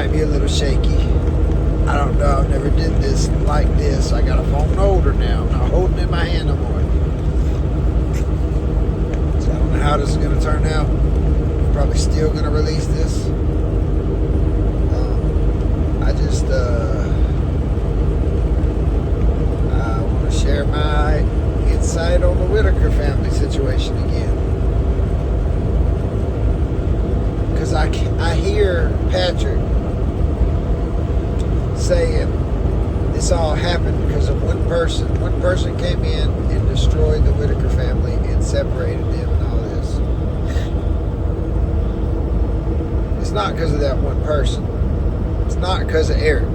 might be a little shaky. I don't know. I never did this like this. I got a phone holder now. I'm not holding it in my hand no more. So I don't know how this is going to turn out. I'm probably still going to release this. I just I want to share my insight on the Whitaker family situation again. Because I hear Patrick saying this all happened because of one person. One person came in and destroyed the Whitaker family and separated them and all this. It's not because of that one person. It's not because of Eric.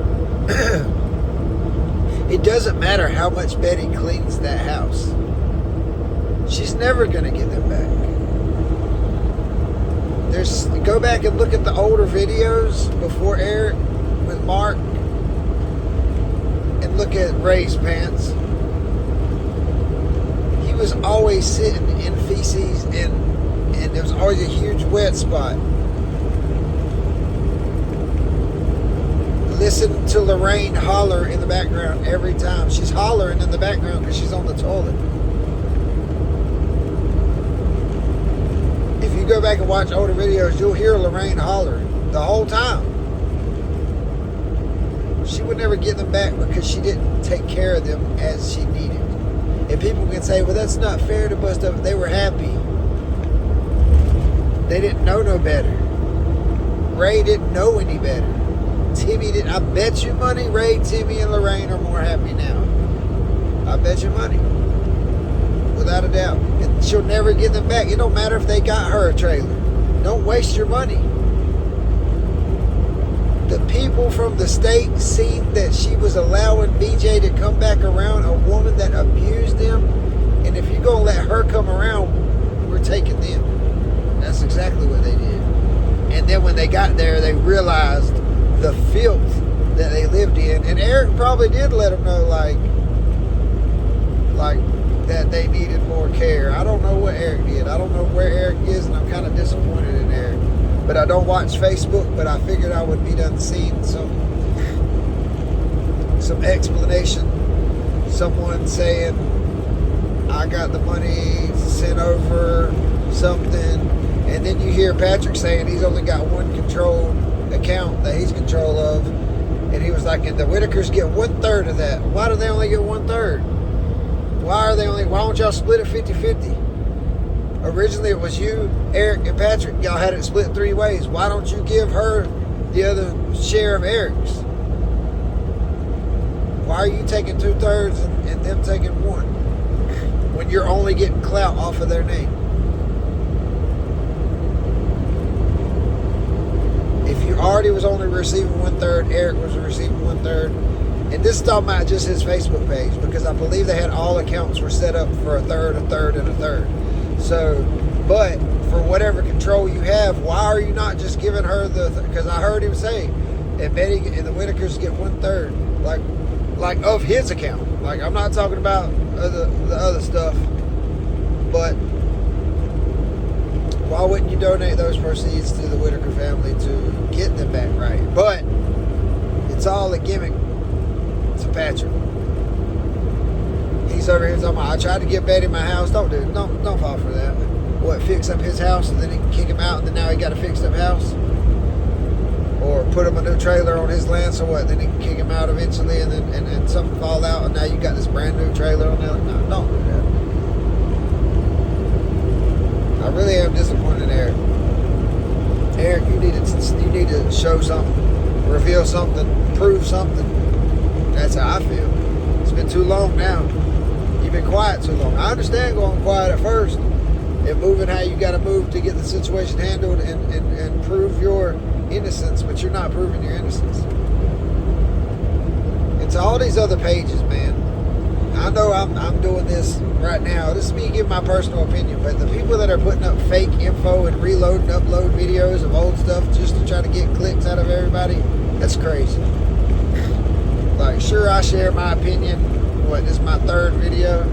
It doesn't matter how much Betty cleans that house. She's never going to get them back. Go back and look at the older videos before Eric with Mark and look at Ray's pants. He was always sitting in feces and there was always a huge wet spot. Listen to Lorraine holler in the background every time. She's hollering in the background because she's on the toilet. If you go back and watch older videos, you'll hear Lorraine hollering the whole time. She would never get them back because she didn't take care of them as she needed. And people can say, well, that's not fair to bust up. They were happy. They didn't know no better. Ray didn't know any better. Timmy didn't. I bet you money Ray, Timmy, and Lorraine are more happy now. I bet you money. Without a doubt. And she'll never get them back. It don't matter if they got her a trailer. Don't waste your money. The people from the state seen that she was allowing BJ to come back around, a woman that abused them. And if you're going to let her come around, we're taking them. That's exactly what they did. And then when they got there, they realized the filth that they lived in. And Eric probably did let them know, like that they needed more care. I don't know what Eric did. I don't know where Eric is, and I'm kind of disappointed in Eric. But I don't watch Facebook, but I figured I would be done seeing some explanation. Someone saying, I got the money sent over, something. And then you hear Patrick saying he's only got one controlled account that he's control of. And he was like, and the Whitakers get 1/3 of that. Why do they only get 1/3? Why don't y'all split it 50-50? Originally it was you, Eric, and Patrick. Y'all had it split 3 ways. Why don't you give her the other share of Eric's? Why are you taking 2/3 and them taking 1? When you're only getting clout off of their name. If you already was only receiving 1/3, Eric was receiving 1/3. And this is talking about just his Facebook page, because I believe they had all accounts were set up for 1/3, 1/3, and 1/3. So, but for whatever control you have, why are you not just giving her because I heard him say, and Betty and the Whitakers get 1/3, like of his account. Like, I'm not talking about the other stuff, but why wouldn't you donate those proceeds to the Whitaker family to get them back right? But it's all a gimmick to Patrick. He's over here talking about, I tried to give Betty my house. Don't fall for that. What, fix up his house and then he can kick him out and then now he got a fixed up house? Or put him a new trailer on his land, so what? Then he can kick him out eventually and then and something fall out and now you got this brand new trailer on there. No, don't do that. I really am disappointed in Eric. Eric, you need to show something, reveal something, prove something. That's how I feel. It's been too long now. You've been quiet too long. I understand going quiet at first and moving how you got to move to get the situation handled and prove your innocence, but you're not proving your innocence. And to all these other pages, man, I know I'm doing this right now. This is me giving my personal opinion, but the people that are putting up fake info and reload and upload videos of old stuff just to try to get clicks out of everybody, that's crazy. Like, sure, I share my opinion. This is my 3rd video.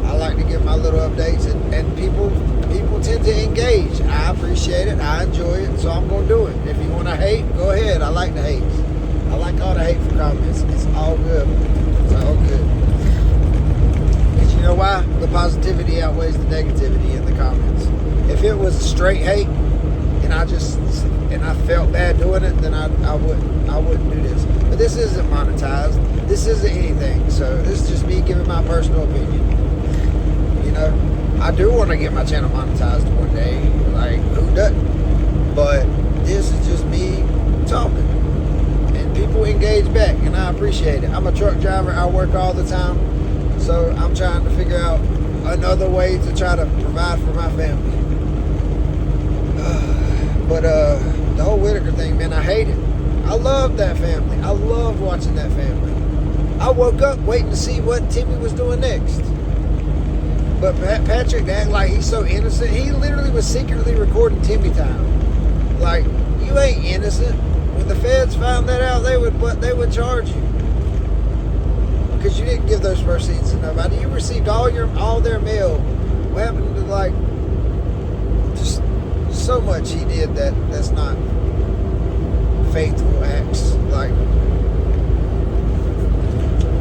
I like to give my little updates, and people people tend to engage. I appreciate it. I enjoy it. So I'm going to do it. If you want to hate, go ahead. I like the hate. I like all the hateful comments. It's all good. It's all good. Because you know why? The positivity outweighs the negativity in the comments. If it was straight hate and I felt bad doing it, then I wouldn't do this. But this isn't monetized. This isn't anything. So this is just me giving my personal opinion. You know, I do want to get my channel monetized one day. Like, who doesn't? But this is just me talking. And people engage back, and I appreciate it. I'm a truck driver. I work all the time. So I'm trying to figure out another way to try to provide for my family. But the whole Whitaker thing, man, I hate it. I love that family. I love watching that family. I woke up waiting to see what Timmy was doing next. But Patrick act like he's so innocent. He literally was secretly recording Timmy time. Like, you ain't innocent. When the feds found that out, they would charge you. Because you didn't give those proceeds to nobody. You received all their mail. What happened to, like, just so much he did that's not faithful acts. Like,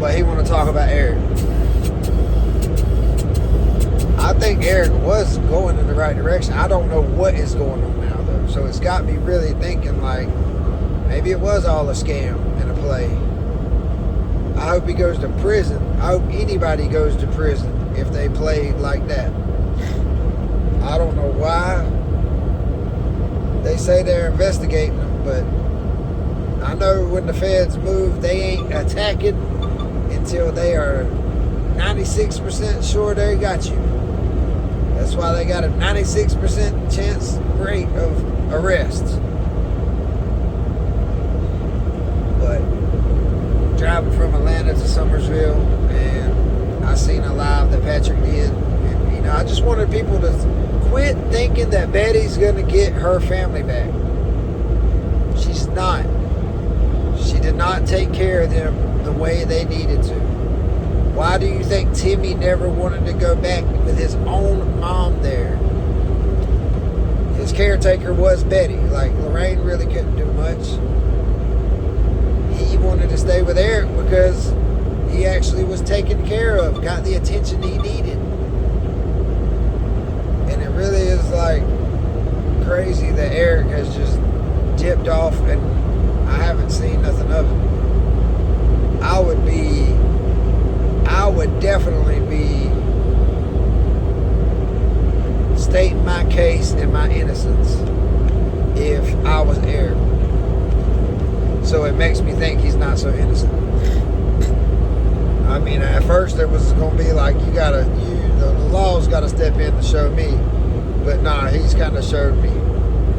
but he want to talk about Eric. I think Eric was going in the right direction. I don't know what is going on now, though. So it's got me really thinking, like, maybe it was all a scam and a play. I hope he goes to prison. I hope anybody goes to prison if they played like that. I don't know why. They say they're investigating them, but I know when the feds move, they ain't attacking until they are 96% sure they got you. That's why they got a 96% chance rate of arrest. But driving from Atlanta to Summersville, and I seen a live that Patrick did, and you know, I just wanted people to quit thinking that Betty's gonna get her family back. She's not. She did not take care of them the way they needed to. Why do you think Timmy never wanted to go back with his own mom there? His caretaker was Betty. Like, Lorraine really couldn't do much. He wanted to stay with Eric because he actually was taken care of, got the attention he needed. And it really is, like, crazy that Eric has just dipped off and I haven't seen nothing of it. I would definitely be stating my case and my innocence if I was Eric. So it makes me think he's not so innocent. I mean, at first it was going to be like, the law's got to step in to show me. But nah, he's kind of showed me.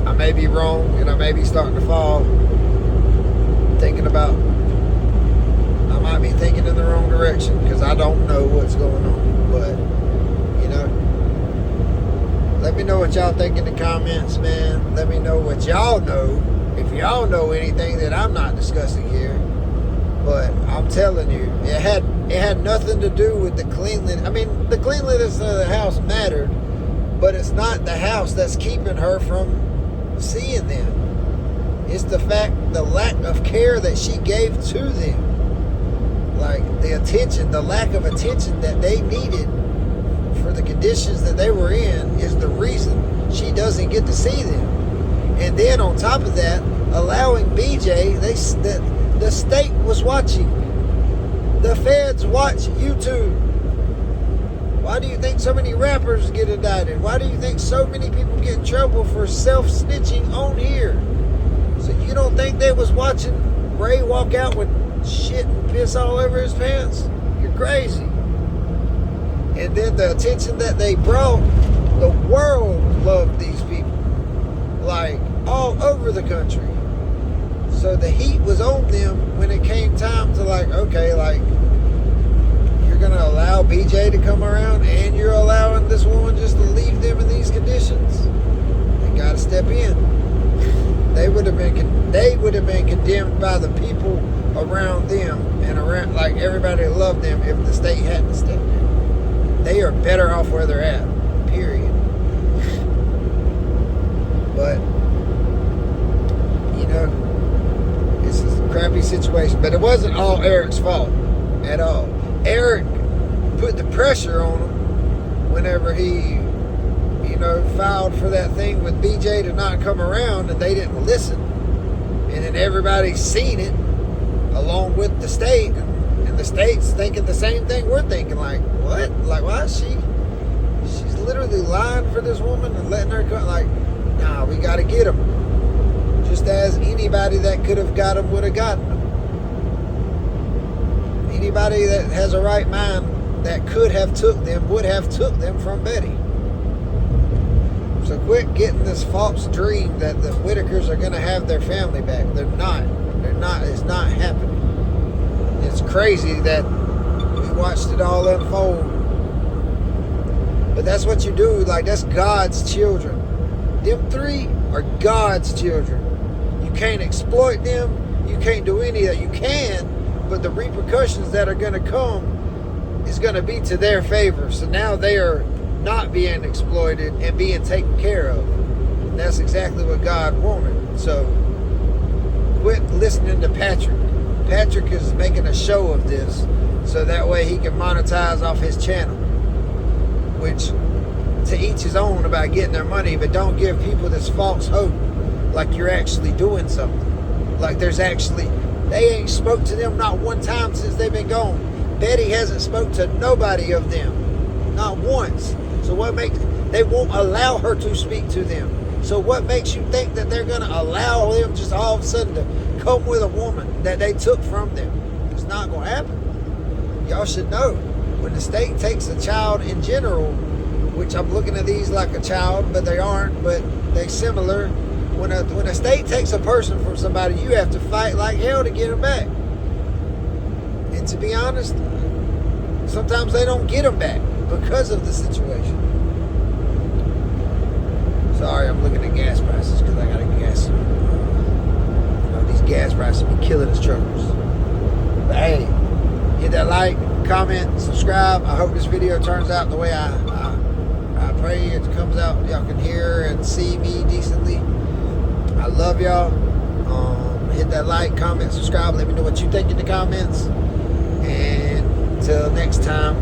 I may be wrong, and I may be starting to fall. I might be thinking in the wrong direction because I don't know what's going on. But, you know, let me know what y'all think in the comments, man. Let me know what y'all know. If y'all know anything that I'm not discussing here. But I'm telling you, it had nothing to do with the cleanliness. I mean, the cleanliness of the house mattered, but it's not the house that's keeping her from seeing them. It's the lack of care that she gave to them. Like, the attention, the lack of attention that they needed for the conditions that they were in is the reason she doesn't get to see them. And then on top of that, allowing BJ, the state was watching. The feds watch YouTube. Why do you think so many rappers get indicted? Why do you think so many people get in trouble for self-snitching on here? So you don't think they was watching Ray walk out with shit and piss all over his pants? You're crazy. And then the attention that they brought, the world loved these people. Like, all over the country. So the heat was on them when it came time to, like, okay, like, you're going to allow BJ to come around and you're allowing this woman just to leave them in these conditions? They got to step in. They would have been condemned by the people around them and around, like, everybody loved them if the state hadn't stepped in. They are better off where they're at, period. But, you know, it's a crappy situation. But it wasn't all Eric's fault at all. Eric put the pressure on him whenever he, you know, filed for that thing with BJ to not come around, and they didn't listen. And then everybody's seen it along with the state, and the state's thinking the same thing we're thinking. Like, what? Like, why is she's literally lying for this woman and letting her come? Like, nah, we got to get him. Just as anybody that could have got him would have gotten him. Anybody that has a right mind that could have took them would have took them from Betty. So quit getting this false dream that the Whitakers are going to have their family back. They're not. They're not. It's not happening. It's crazy that we watched it all unfold. But that's what you do. Like, that's God's children. Them three are God's children. You can't exploit them. You can't do any of that. You can, but the repercussions that are going to come is going to be to their favor. So now they are not being exploited and being taken care of. And that's exactly what God wanted. So quit listening to Patrick. Patrick is making a show of this so that way he can monetize off his channel. Which, to each his own about getting their money, but don't give people this false hope like you're actually doing something. Like there's actually, they ain't spoke to them not one time since they've been gone. Betty hasn't spoke to nobody of them. Not once. So what makes, they won't allow her to speak to them. So what makes you think that they're going to allow them just all of a sudden to come with a woman that they took from them? It's not going to happen. Y'all should know. When the state takes a child in general, which I'm looking at these like a child, but they aren't, but they similar. When a state takes a person from somebody, you have to fight like hell to get them back. And to be honest, sometimes they don't get them back because of the situation. Sorry, I'm looking at gas prices because I got to gas. You know, these gas prices be killing us truckers. But hey, hit that like, comment, subscribe. I hope this video turns out the way I pray it comes out. Y'all can hear and see me decently. I love y'all. Hit that like, comment, subscribe. Let me know what you think in the comments. And until next time.